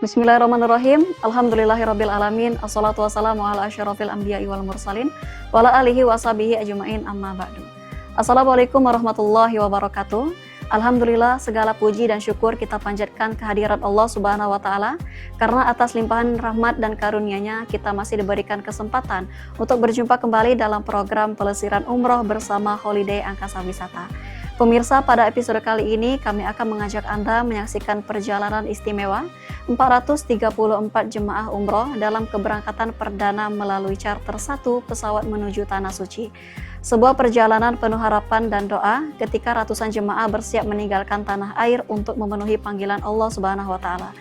Bismillahirrahmanirrahim. Alhamdulillahirabbil alamin. Assalatu wassalamu ala asyrofil anbiya'i wal mursalin wa ala alihi wa sahbihi ajmain amma ba'du. Assalamualaikum warahmatullahi wabarakatuh. Alhamdulillah, segala puji dan syukur kita panjatkan kehadirat Allah Subhanahu wa taala karena atas limpahan rahmat dan karunia-Nya kita masih diberikan kesempatan untuk berjumpa kembali dalam program pelesiran umroh bersama Holiday Angkasa Wisata. Pemirsa, pada episode kali ini kami akan mengajak Anda menyaksikan perjalanan istimewa 434 jemaah umroh dalam keberangkatan perdana melalui charter 1 pesawat menuju Tanah Suci. Sebuah perjalanan penuh harapan dan doa ketika ratusan jemaah bersiap meninggalkan tanah air untuk memenuhi panggilan Allah Subhanahu wa taala,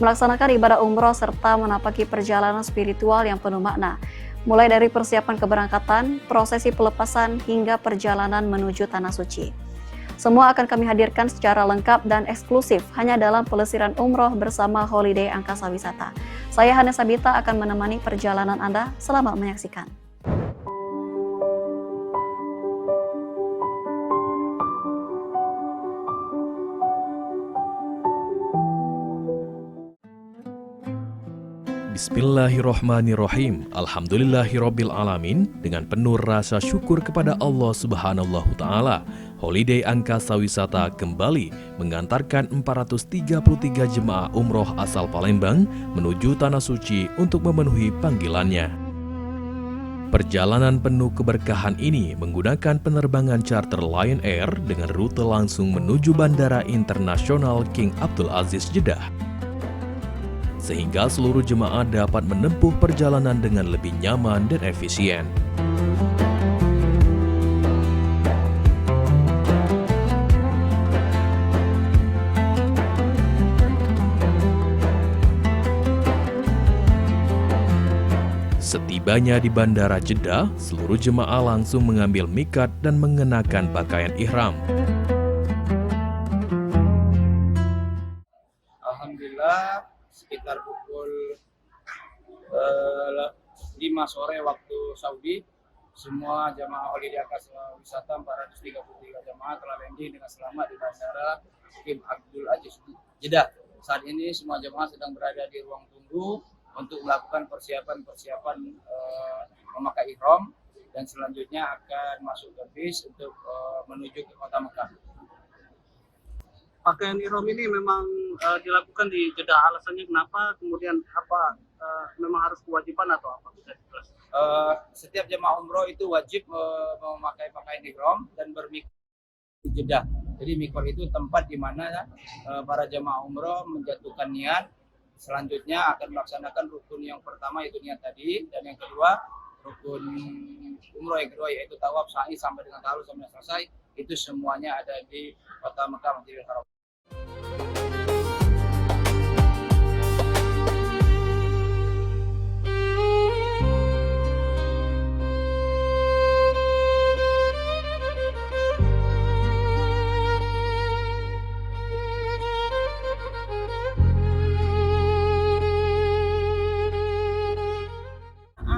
melaksanakan ibadah umroh serta menapaki perjalanan spiritual yang penuh makna. Mulai dari persiapan keberangkatan, prosesi pelepasan hingga perjalanan menuju Tanah Suci. Semua akan kami hadirkan secara lengkap dan eksklusif hanya dalam pelesiran umroh bersama Holiday Angkasa Wisata. Saya Hana Sabita akan menemani perjalanan Anda. Selamat menyaksikan. Bismillahirrahmanirrahim. Alhamdulillahirabbil alamin. Dengan penuh rasa syukur kepada Allah Subhanahu wa taala, Holiday Angkasa Wisata kembali mengantarkan 433 jemaah umroh asal Palembang menuju Tanah Suci untuk memenuhi panggilannya. Perjalanan penuh keberkahan ini menggunakan penerbangan charter Lion Air dengan rute langsung menuju Bandara Internasional King Abdul Aziz Jeddah, sehingga seluruh jemaah dapat menempuh perjalanan dengan lebih nyaman dan efisien. Setibanya di Bandara Jeddah, seluruh jemaah langsung mengambil miqat dan mengenakan pakaian ihram. Alhamdulillah, sekitar pukul 5 sore waktu Saudi, semua jamaah Holiday Angkasa Wisata 433 jamaah telah landing dengan selamat di Bandara King Abdul Aziz Jeddah. Saat ini semua jamaah sedang berada di ruang tunggu untuk melakukan persiapan memakai ihram dan selanjutnya akan masuk ke bis untuk menuju ke kota Mekah. Pakaian ihram ini memang dilakukan di Jeddah. Alasannya kenapa? Kemudian apa? Memang harus kewajiban atau apa? Setiap jemaah umroh itu wajib memakai pakaian ihram dan bermikot di Jeddah. Jadi mikot itu tempat di mana para jemaah umroh menjatuhkan niat. Selanjutnya akan melaksanakan rukun yang pertama yaitu niat tadi, dan yang kedua rukun umroh yang kedua yaitu tawaf, sa'i sampai dengan tahlul sampai selesai. Itu semuanya ada di kota Mekah Masjidil Haram.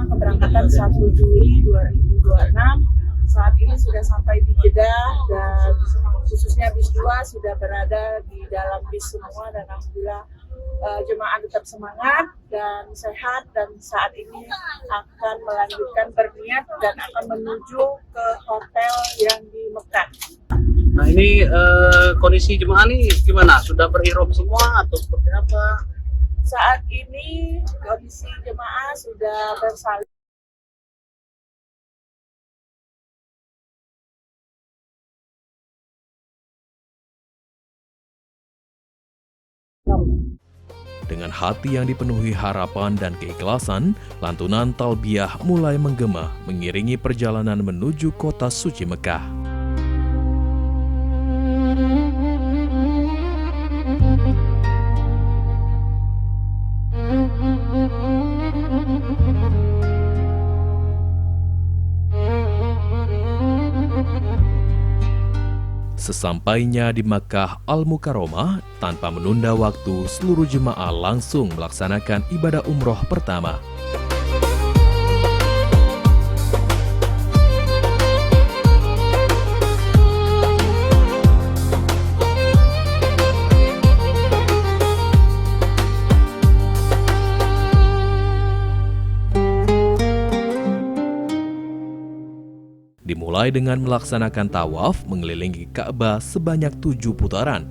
Keberangkatan 1 Juli 2026 saat ini sudah sampai di Jeddah dan khususnya bis 2 sudah berada di dalam bis semua, dan alhamdulillah jemaah tetap semangat dan sehat, dan saat ini akan melanjutkan berniat dan akan menuju ke hotel yang di Mekah. Nah, ini kondisi jemaah ini gimana? Sudah berihram semua atau seperti apa? Saat ini kondisi jemaah sudah bersalin. Dengan hati yang dipenuhi harapan dan keikhlasan, lantunan talbiyah mulai menggema mengiringi perjalanan menuju kota suci Mekah. Sesampainya di Makkah Al-Mukarramah, tanpa menunda waktu, seluruh jemaah langsung melaksanakan ibadah umroh pertama. Dimulai dengan melaksanakan tawaf mengelilingi Ka'bah sebanyak 7 putaran.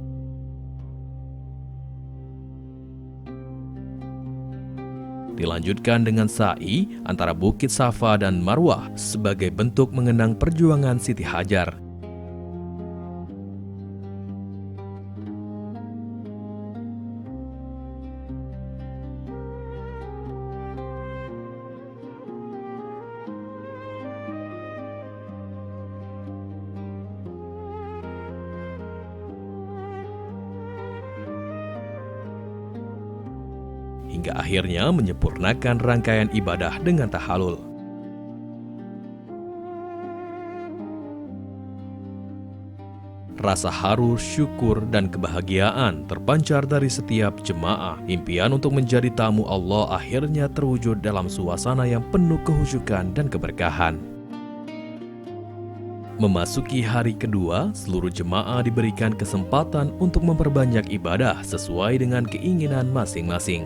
Dilanjutkan dengan sa'i antara Bukit Safa dan Marwah sebagai bentuk mengenang perjuangan Siti Hajar. Hingga akhirnya menyempurnakan rangkaian ibadah dengan tahalul. Rasa haru, syukur, dan kebahagiaan terpancar dari setiap jemaah. Impian untuk menjadi tamu Allah akhirnya terwujud dalam suasana yang penuh kehusyukan dan keberkahan. Memasuki hari kedua, seluruh jemaah diberikan kesempatan untuk memperbanyak ibadah sesuai dengan keinginan masing-masing.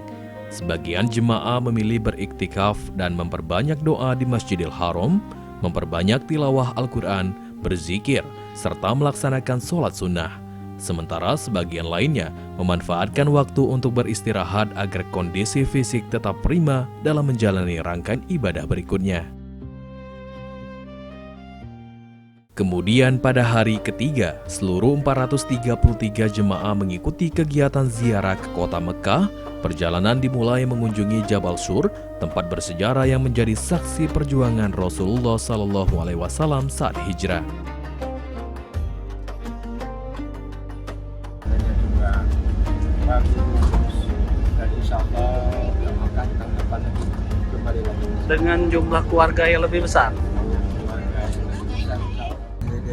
Sebagian jemaah memilih beriktikaf dan memperbanyak doa di Masjidil Haram, memperbanyak tilawah Al-Quran, berzikir, serta melaksanakan sholat sunnah. Sementara sebagian lainnya memanfaatkan waktu untuk beristirahat agar kondisi fisik tetap prima dalam menjalani rangkaian ibadah berikutnya. Kemudian pada hari ketiga, seluruh 433 jemaah mengikuti kegiatan ziarah ke kota Mekah. Perjalanan dimulai mengunjungi Jabal Sur, tempat bersejarah yang menjadi saksi perjuangan Rasulullah SAW saat hijrah. Dengan jumlah keluarga yang lebih besar.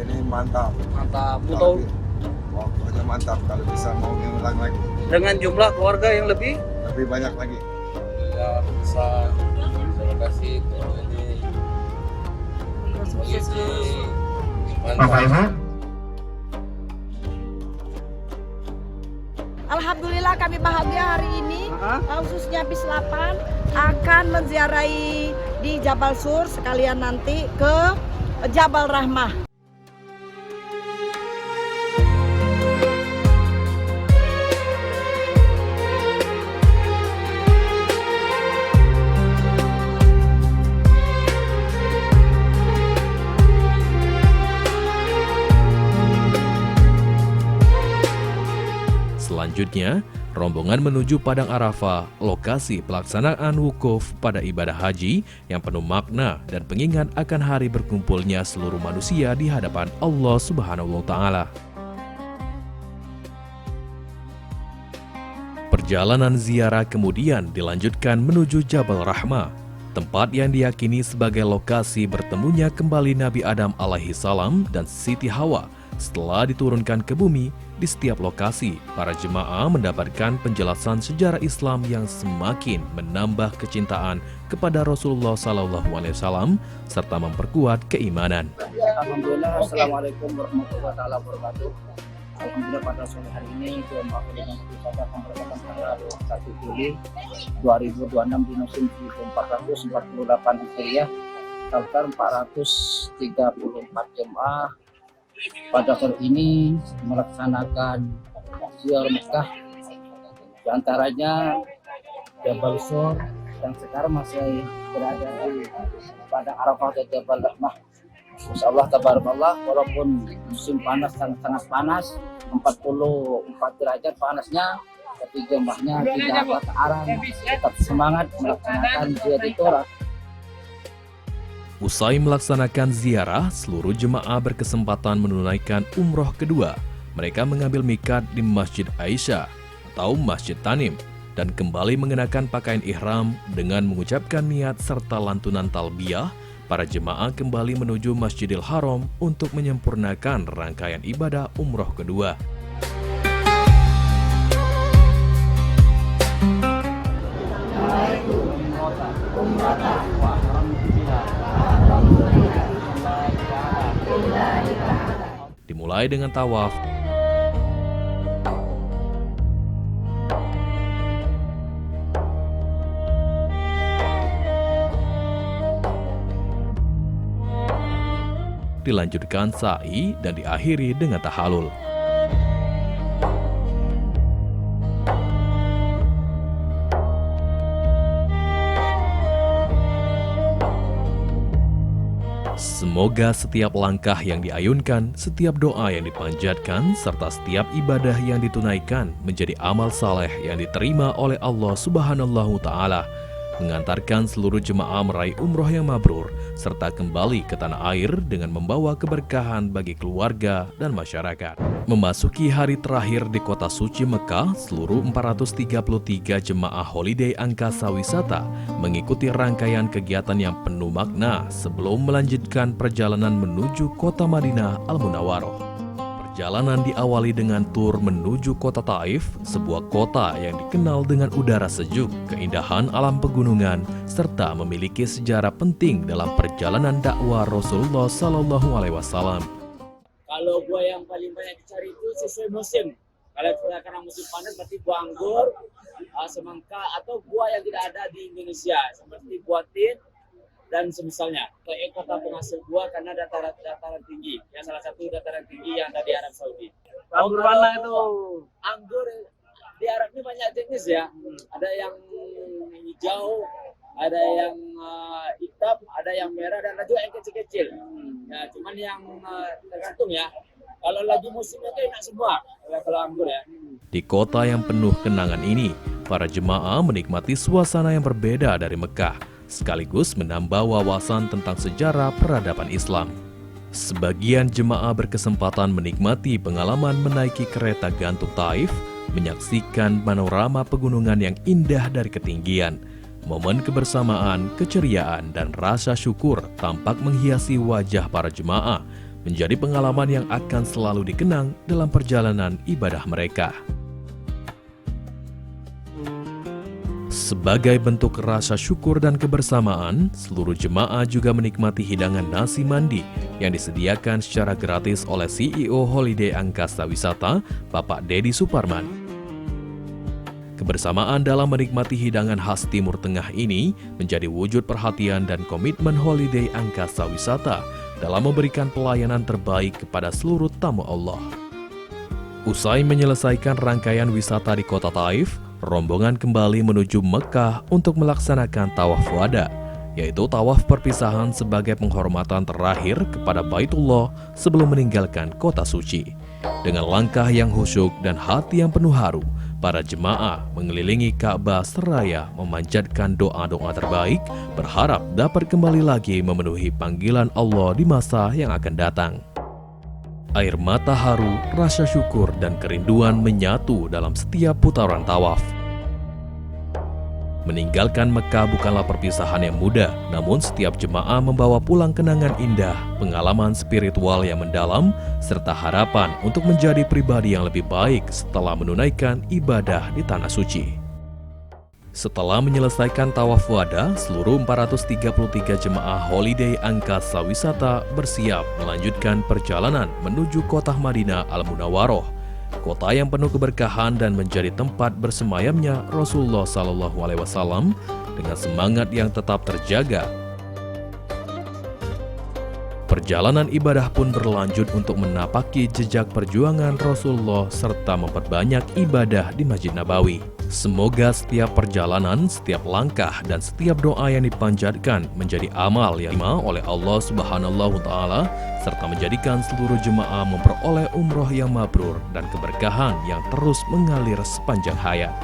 Ini mantap. Mantap. Betul. Pokoknya mantap, kalau bisa mau ngulang lagi. Dengan jumlah keluarga yang lebih Banyak lagi. Ya, bisa. Terima kasih. Alhamdulillah kami bahagia hari ini, khususnya BIS 8 akan menziarahi di Jabal Sur, sekalian nanti ke Jabal Rahmah. Selanjutnya, rombongan menuju Padang Arafah, lokasi pelaksanaan wukuf pada ibadah haji yang penuh makna dan pengingat akan hari berkumpulnya seluruh manusia di hadapan Allah Subhanahu wa Ta'ala. Perjalanan ziarah kemudian dilanjutkan menuju Jabal Rahmah, tempat yang diyakini sebagai lokasi bertemunya kembali Nabi Adam alaihi salam dan Siti Hawa setelah diturunkan ke bumi. Di setiap lokasi, para jemaah mendapatkan penjelasan sejarah Islam yang semakin menambah kecintaan kepada Rasulullah SAW serta memperkuat keimanan. Alhamdulillah, Assalamualaikum warahmatullahi wabarakatuh. Alhamdulillah pada sore hari ini Tuhan Maha dengan wisata pemberangkatan tanggal 1 Juli 2026 di musim 1448 Hijriah, total 434 jemaah pada hari ini melaksanakan ziarah Mekah, diantaranya Jabal Sur yang sekarang masih berada di pada Arafah dan Jabal Rahmah. Insyaallah tabarakallah, walaupun musim panas sangat panas, 44 derajat panasnya, tapi jemaahnya tidak patah arang, tetap semangat melaksanakan ziarah. Usai melaksanakan ziarah, seluruh jemaah berkesempatan menunaikan umroh kedua. Mereka mengambil miqat di Masjid Aisyah atau Masjid Tanim dan kembali mengenakan pakaian ihram dengan mengucapkan niat serta lantunan talbiyah. Para jemaah kembali menuju Masjidil Haram untuk menyempurnakan rangkaian ibadah umroh kedua. Dimulai dengan tawaf, dilanjutkan sa'i dan diakhiri dengan tahalul. Semoga setiap langkah yang diayunkan, setiap doa yang dipanjatkan, serta setiap ibadah yang ditunaikan menjadi amal saleh yang diterima oleh Allah Subhanahu wa Ta'ala, mengantarkan seluruh jemaah meraih umroh yang mabrur, serta kembali ke tanah air dengan membawa keberkahan bagi keluarga dan masyarakat. Memasuki hari terakhir di kota suci Mekah, seluruh 433 jemaah holiday angkasa wisata mengikuti rangkaian kegiatan yang penuh makna sebelum melanjutkan perjalanan menuju kota Madinah Al-Munawwaroh. Perjalanan diawali dengan tur menuju kota Taif, sebuah kota yang dikenal dengan udara sejuk, keindahan alam pegunungan, serta memiliki sejarah penting dalam perjalanan dakwah Rasulullah SAW. Kalau buah yang paling banyak dicari itu sesuai musim. Kalau karena musim panas berarti buah anggur, semangka, atau buah yang tidak ada di Indonesia seperti buah tin dan semisalnya. Kota penghasil buah karena dataran tinggi. Yang salah satu dataran tinggi yang ada di Arab Saudi. Anggur mana itu? Anggur di Arab ini banyak jenis ya. Ada yang hijau, ada yang hitam, ada yang merah, dan ada juga yang kecil-kecil. Ya, cuman yang tergantung ya. Kalau lagi musimnya itu enak semua kalau anggur ya. Di kota yang penuh kenangan ini, para jemaah menikmati suasana yang berbeda dari Mekah, sekaligus menambah wawasan tentang sejarah peradaban Islam. Sebagian jemaah berkesempatan menikmati pengalaman menaiki kereta gantung Taif, menyaksikan panorama pegunungan yang indah dari ketinggian. Momen kebersamaan, keceriaan, dan rasa syukur tampak menghiasi wajah para jemaah, menjadi pengalaman yang akan selalu dikenang dalam perjalanan ibadah mereka. Sebagai bentuk rasa syukur dan kebersamaan, seluruh jemaah juga menikmati hidangan nasi mandi yang disediakan secara gratis oleh CEO Holiday Angkasa Wisata, Bapak Dedi Suparman. Kebersamaan dalam menikmati hidangan khas Timur Tengah ini menjadi wujud perhatian dan komitmen Holiday Angkasa Wisata dalam memberikan pelayanan terbaik kepada seluruh tamu Allah. Usai menyelesaikan rangkaian wisata di kota Taif, rombongan kembali menuju Mekah untuk melaksanakan tawaf wada, yaitu tawaf perpisahan sebagai penghormatan terakhir kepada Baitullah sebelum meninggalkan kota suci. Dengan langkah yang khusyuk dan hati yang penuh haru, para jemaah mengelilingi Ka'bah seraya memanjatkan doa-doa terbaik, berharap dapat kembali lagi memenuhi panggilan Allah di masa yang akan datang. Air mata haru, rasa syukur, dan kerinduan menyatu dalam setiap putaran tawaf. Meninggalkan Mekah bukanlah perpisahan yang mudah, namun setiap jemaah membawa pulang kenangan indah, pengalaman spiritual yang mendalam, serta harapan untuk menjadi pribadi yang lebih baik setelah menunaikan ibadah di Tanah Suci. Setelah menyelesaikan tawaf wada, seluruh 433 jemaah Holiday Angkasa Wisata bersiap melanjutkan perjalanan menuju kota Madinah Al-Munawwaroh, kota yang penuh keberkahan dan menjadi tempat bersemayamnya Rasulullah SAW dengan semangat yang tetap terjaga. Perjalanan ibadah pun berlanjut untuk menapaki jejak perjuangan Rasulullah serta memperbanyak ibadah di Masjid Nabawi. Semoga setiap perjalanan, setiap langkah, dan setiap doa yang dipanjatkan menjadi amal yang diterima oleh Allah Subhanahu wa Ta'ala, serta menjadikan seluruh jemaah memperoleh umroh yang mabrur dan keberkahan yang terus mengalir sepanjang hayat.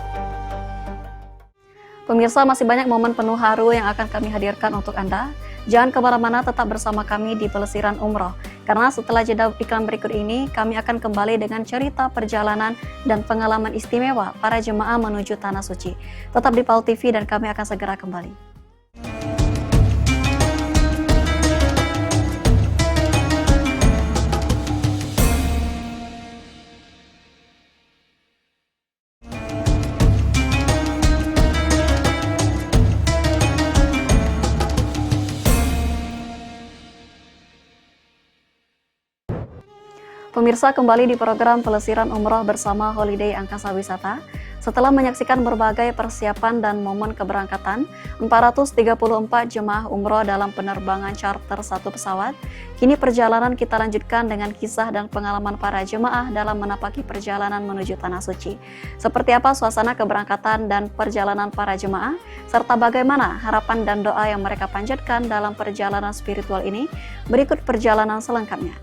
Pemirsa, masih banyak momen penuh haru yang akan kami hadirkan untuk Anda. Jangan kemana-mana, tetap bersama kami di Pelesiran Umroh. Karena setelah jeda iklan berikut ini, kami akan kembali dengan cerita perjalanan dan pengalaman istimewa para jemaah menuju Tanah Suci. Tetap di PAU TV dan kami akan segera kembali. Pemirsa, kembali di program Pelesiran Umroh bersama Holiday Angkasa Wisata. Setelah menyaksikan berbagai persiapan dan momen keberangkatan, 434 jemaah umroh dalam penerbangan charter satu pesawat, kini perjalanan kita lanjutkan dengan kisah dan pengalaman para jemaah dalam menapaki perjalanan menuju Tanah Suci. Seperti apa suasana keberangkatan dan perjalanan para jemaah, serta bagaimana harapan dan doa yang mereka panjatkan dalam perjalanan spiritual ini, berikut perjalanan selengkapnya.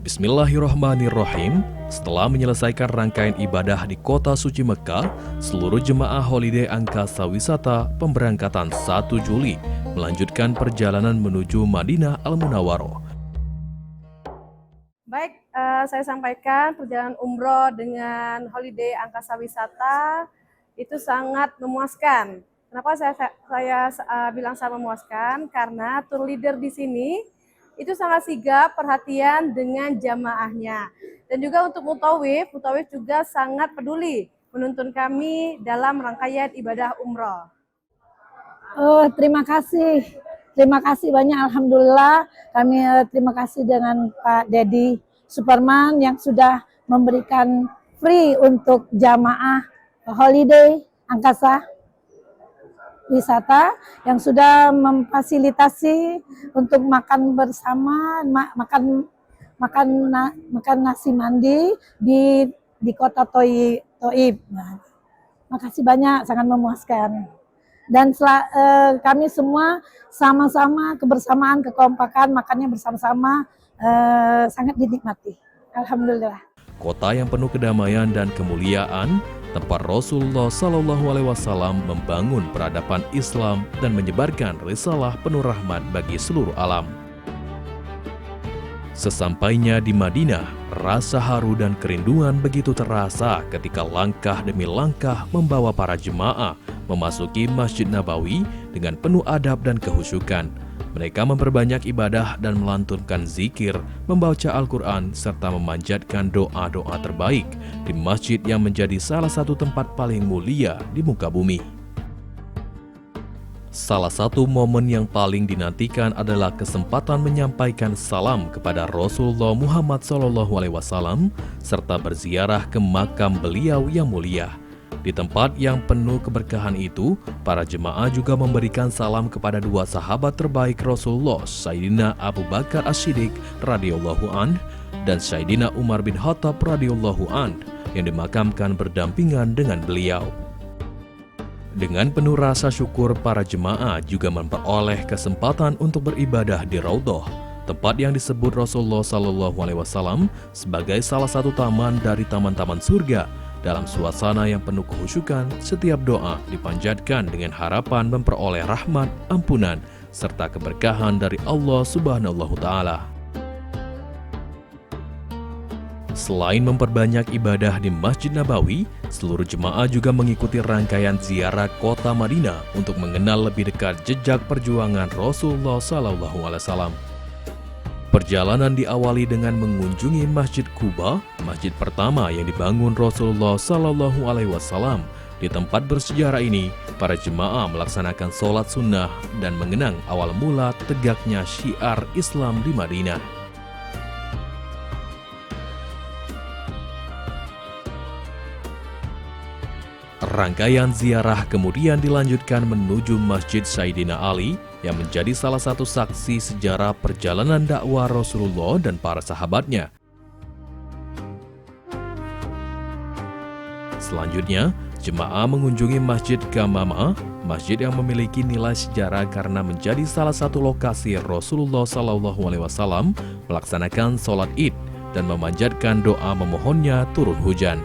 Bismillahirrahmanirrahim. Setelah menyelesaikan rangkaian ibadah di kota suci Mekah, seluruh jemaah holiday angkasa wisata pemberangkatan 1 Juli melanjutkan perjalanan menuju Madinah Al-Munawwaroh. Baik, saya sampaikan perjalanan umroh dengan holiday angkasa wisata itu sangat memuaskan. Kenapa saya bilang sangat memuaskan? Karena tour leader di sini itu sangat sigap, perhatian dengan jamaahnya. Dan juga untuk mutawif juga sangat peduli menuntun kami dalam rangkaian ibadah umroh. Terima kasih banyak, alhamdulillah. Kami terima kasih dengan Pak Dedi Superman yang sudah memberikan free untuk jamaah holiday angkasa wisata, yang sudah memfasilitasi untuk makan bersama, makan nasi mandi di kota Toib. Nah, makasih banyak, sangat memuaskan. Dan kami semua sama-sama kebersamaan, kekompakan, makannya bersama-sama sangat dinikmati. Alhamdulillah. Kota yang penuh kedamaian dan kemuliaan, tempat Rasulullah SAW membangun peradaban Islam dan menyebarkan risalah penuh rahmat bagi seluruh alam. Sesampainya di Madinah, rasa haru dan kerinduan begitu terasa ketika langkah demi langkah membawa para jemaah memasuki Masjid Nabawi dengan penuh adab dan kehusyukan. Mereka memperbanyak ibadah dan melantunkan zikir, membaca Al-Quran, serta memanjatkan doa-doa terbaik di masjid yang menjadi salah satu tempat paling mulia di muka bumi. Salah satu momen yang paling dinantikan adalah kesempatan menyampaikan salam kepada Rasulullah Muhammad SAW serta berziarah ke makam beliau yang mulia. Di tempat yang penuh keberkahan itu, para jemaah juga memberikan salam kepada dua sahabat terbaik Rasulullah, Sayyidina Abu Bakar As-Siddiq radhiyallahu anh dan Sayyidina Umar bin Khattab radhiyallahu anh yang dimakamkan berdampingan dengan beliau. Dengan penuh rasa syukur, para jemaah juga memperoleh kesempatan untuk beribadah di Raudhah, tempat yang disebut Rasulullah SAW sebagai salah satu taman dari taman-taman surga. Dalam suasana yang penuh kehusyukan, setiap doa dipanjatkan dengan harapan memperoleh rahmat, ampunan, serta keberkahan dari Allah Subhanahu Ta'ala. Selain memperbanyak ibadah di Masjid Nabawi, seluruh jemaah juga mengikuti rangkaian ziarah kota Madinah untuk mengenal lebih dekat jejak perjuangan Rasulullah SAW. Perjalanan diawali dengan mengunjungi Masjid Quba, masjid pertama yang dibangun Rasulullah SAW. Di tempat bersejarah ini, para jemaah melaksanakan sholat sunnah dan mengenang awal mula tegaknya syiar Islam di Madinah. Rangkaian ziarah kemudian dilanjutkan menuju Masjid Sayyidina Ali yang menjadi salah satu saksi sejarah perjalanan dakwah Rasulullah dan para sahabatnya. Selanjutnya, jemaah mengunjungi Masjid Gamamah, masjid yang memiliki nilai sejarah karena menjadi salah satu lokasi Rasulullah SAW melaksanakan sholat Id dan memanjatkan doa memohonnya turun hujan.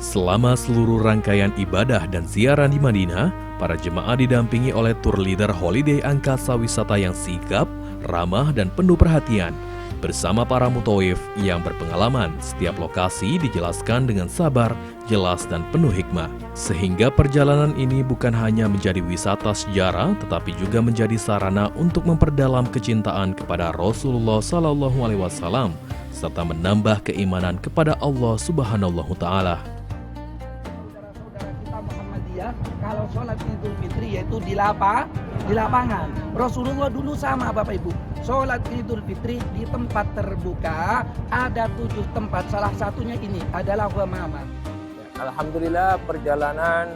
Selama seluruh rangkaian ibadah dan ziarah di Madinah, para jemaah didampingi oleh tour leader holiday angkasa wisata yang sigap, ramah, dan penuh perhatian. Bersama para mutawif yang berpengalaman, setiap lokasi dijelaskan dengan sabar, jelas, dan penuh hikmah. Sehingga perjalanan ini bukan hanya menjadi wisata sejarah, tetapi juga menjadi sarana untuk memperdalam kecintaan kepada Rasulullah SAW, serta menambah keimanan kepada Allah Subhanahu Ta'ala. Kalau sholat Idul Fitri yaitu di lapangan. Rasulullah dulu sama Bapak Ibu. sholat Idul Fitri di tempat terbuka ada 7 tempat, salah satunya ini adalah Wamama. Alhamdulillah perjalanan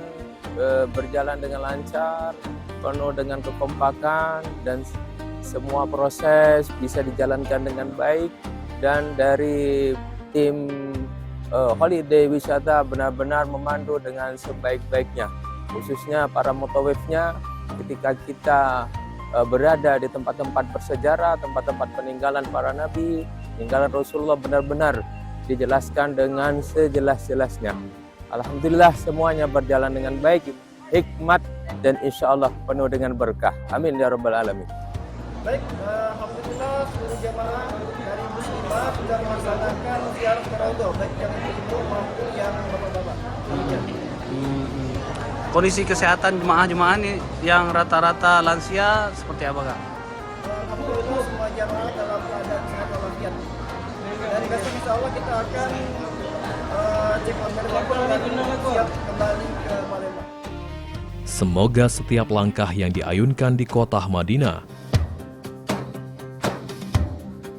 berjalan dengan lancar, penuh dengan kekompakan dan semua proses bisa dijalankan dengan baik, dan dari tim Holiday Wisata benar-benar memandu dengan sebaik-baiknya, khususnya para motowave-nya ketika kita berada di tempat-tempat bersejarah, tempat-tempat peninggalan para nabi, peninggalan Rasulullah benar-benar dijelaskan dengan sejelas-jelasnya. Alhamdulillah semuanya berjalan dengan baik, hikmat, dan insya Allah penuh dengan berkah. Amin ya rabbal alamin. Baik, alhamdulillah seluruh jamaah dari muslimah sudah melaksanakan ziarah ke Raudhah, baik yang ibu maupun yang bapak-bapak. Kondisi kesehatan jemaah-jemaah ini yang rata-rata lansia seperti apa, Kak? Alhamdulillah semua jamaah dalam keadaan sehat walafiat. Dan besok insya Allah kita akan cek on medical dan siap kembali ke Palembang. Semoga setiap langkah yang diayunkan di kota Madinah,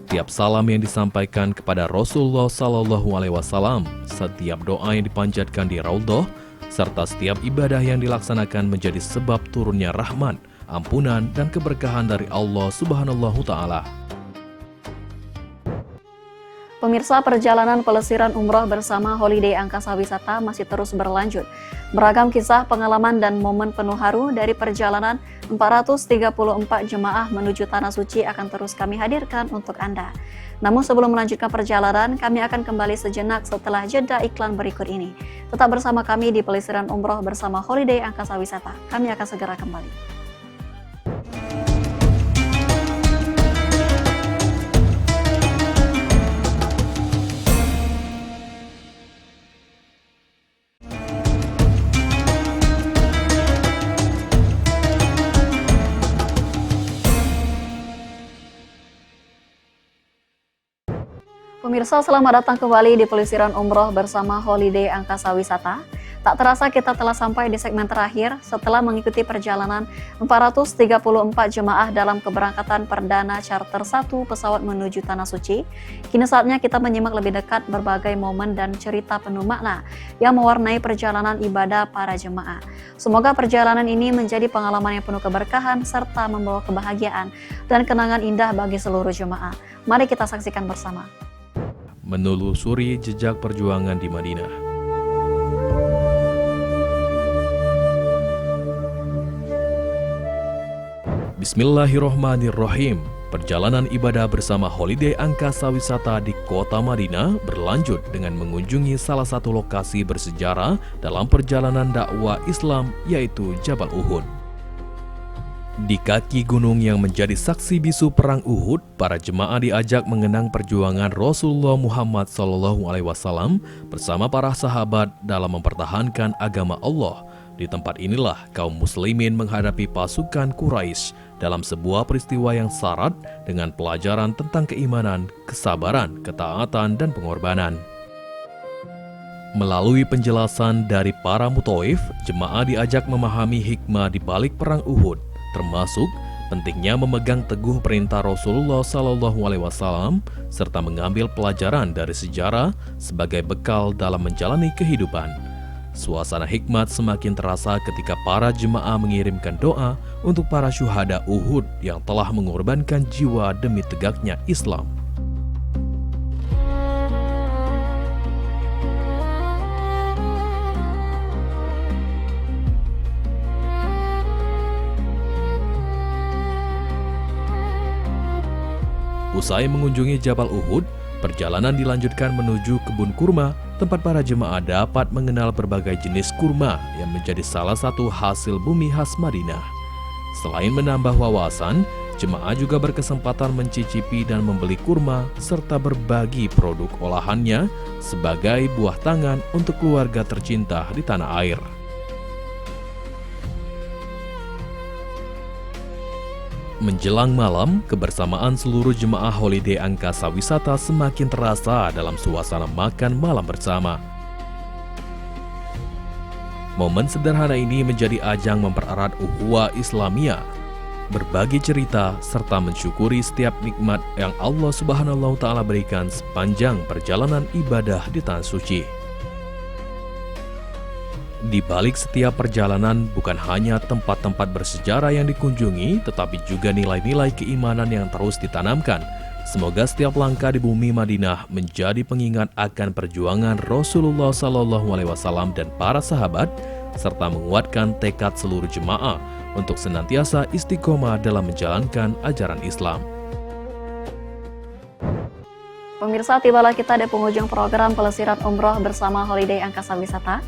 setiap salam yang disampaikan kepada Rasulullah SAW, setiap doa yang dipanjatkan di Raudhah, serta setiap ibadah yang dilaksanakan menjadi sebab turunnya rahmat, ampunan, dan keberkahan dari Allah Subhanahu Ta'ala. Pemirsa, perjalanan pelesiran umroh bersama Holiday Angkasa Wisata masih terus berlanjut. Beragam kisah, pengalaman, dan momen penuh haru dari perjalanan 434 jemaah menuju Tanah Suci akan terus kami hadirkan untuk Anda. Namun sebelum melanjutkan perjalanan, kami akan kembali sejenak setelah jeda iklan berikut ini. Tetap bersama kami di pelesiran umroh bersama Holiday Angkasa Wisata. Kami akan segera kembali. Pemirsa, selamat datang kembali di pelesiran umroh bersama Holiday Angkasa Wisata. Tak terasa kita telah sampai di segmen terakhir setelah mengikuti perjalanan 434 jemaah dalam keberangkatan perdana charter 1 pesawat menuju Tanah Suci. Kini saatnya kita menyimak lebih dekat berbagai momen dan cerita penuh makna yang mewarnai perjalanan ibadah para jemaah. Semoga perjalanan ini menjadi pengalaman yang penuh keberkahan serta membawa kebahagiaan dan kenangan indah bagi seluruh jemaah. Mari kita saksikan bersama. Menelusuri jejak perjuangan di Madinah. Bismillahirrohmanirrohim. Perjalanan ibadah bersama Holiday Angkasa Wisata di kota Madinah berlanjut dengan mengunjungi salah satu lokasi bersejarah dalam perjalanan dakwah Islam, yaitu Jabal Uhud. Di kaki gunung yang menjadi saksi bisu perang Uhud, para jemaah diajak mengenang perjuangan Rasulullah Muhammad SAW bersama para sahabat dalam mempertahankan agama Allah. Di tempat inilah kaum muslimin menghadapi pasukan Quraisy dalam sebuah peristiwa yang syarat dengan pelajaran tentang keimanan, kesabaran, ketaatan, dan pengorbanan. Melalui penjelasan dari para mutawif, jemaah diajak memahami hikmah di balik perang Uhud, termasuk pentingnya memegang teguh perintah Rasulullah SAW serta mengambil pelajaran dari sejarah sebagai bekal dalam menjalani kehidupan. Suasana hikmat semakin terasa ketika para jemaah mengirimkan doa untuk para syuhada Uhud yang telah mengorbankan jiwa demi tegaknya Islam. Usai mengunjungi Jabal Uhud, perjalanan dilanjutkan menuju kebun kurma, tempat para jemaah dapat mengenal berbagai jenis kurma yang menjadi salah satu hasil bumi khas Madinah. Selain menambah wawasan, jemaah juga berkesempatan mencicipi dan membeli kurma serta berbagi produk olahannya sebagai buah tangan untuk keluarga tercinta di tanah air. Menjelang malam, kebersamaan seluruh jemaah Holiday Angkasa Wisata semakin terasa dalam suasana makan malam bersama. Momen sederhana ini menjadi ajang mempererat ukhuwah Islamiyah. berbagi cerita, serta mensyukuri setiap nikmat yang Allah Subhanahu wa Ta'ala berikan sepanjang perjalanan ibadah di Tanah Suci. Di balik setiap perjalanan bukan hanya tempat-tempat bersejarah yang dikunjungi, tetapi juga nilai-nilai keimanan yang terus ditanamkan. Semoga setiap langkah di bumi Madinah menjadi pengingat akan perjuangan Rasulullah SAW dan para sahabat, serta menguatkan tekad seluruh jemaah untuk senantiasa istiqomah dalam menjalankan ajaran Islam. Pemirsa, tibalah kita di penghujung program pelesiran umroh bersama Holiday Angkasa Wisata.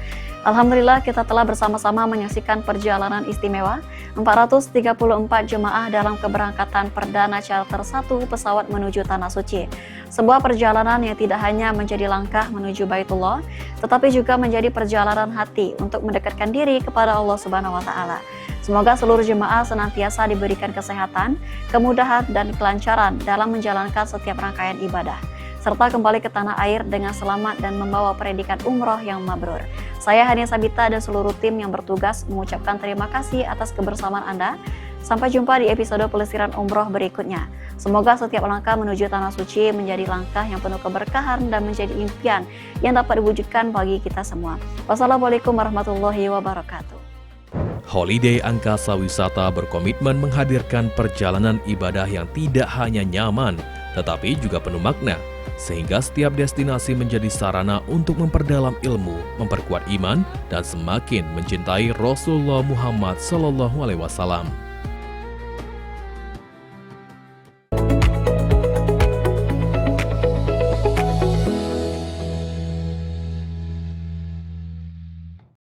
Alhamdulillah kita telah bersama-sama menyaksikan perjalanan istimewa 434 jemaah dalam keberangkatan perdana charter 1 pesawat menuju Tanah Suci. Sebuah perjalanan yang tidak hanya menjadi langkah menuju Baitullah, tetapi juga menjadi perjalanan hati untuk mendekatkan diri kepada Allah Subhanahu wa Ta'ala. Semoga seluruh jemaah senantiasa diberikan kesehatan, kemudahan, dan kelancaran dalam menjalankan setiap rangkaian ibadah, serta kembali ke tanah air dengan selamat dan membawa predikat umroh yang mabrur. Saya Hania Sabita dan seluruh tim yang bertugas mengucapkan terima kasih atas kebersamaan Anda. Sampai jumpa di episode pelesiran umroh berikutnya. Semoga setiap langkah menuju Tanah Suci menjadi langkah yang penuh keberkahan dan menjadi impian yang dapat diwujudkan bagi kita semua. Wassalamualaikum warahmatullahi wabarakatuh. Holiday Angkasa Wisata berkomitmen menghadirkan perjalanan ibadah yang tidak hanya nyaman, tetapi juga penuh makna, sehingga setiap destinasi menjadi sarana untuk memperdalam ilmu, memperkuat iman, dan semakin mencintai Rasulullah Muhammad SAW.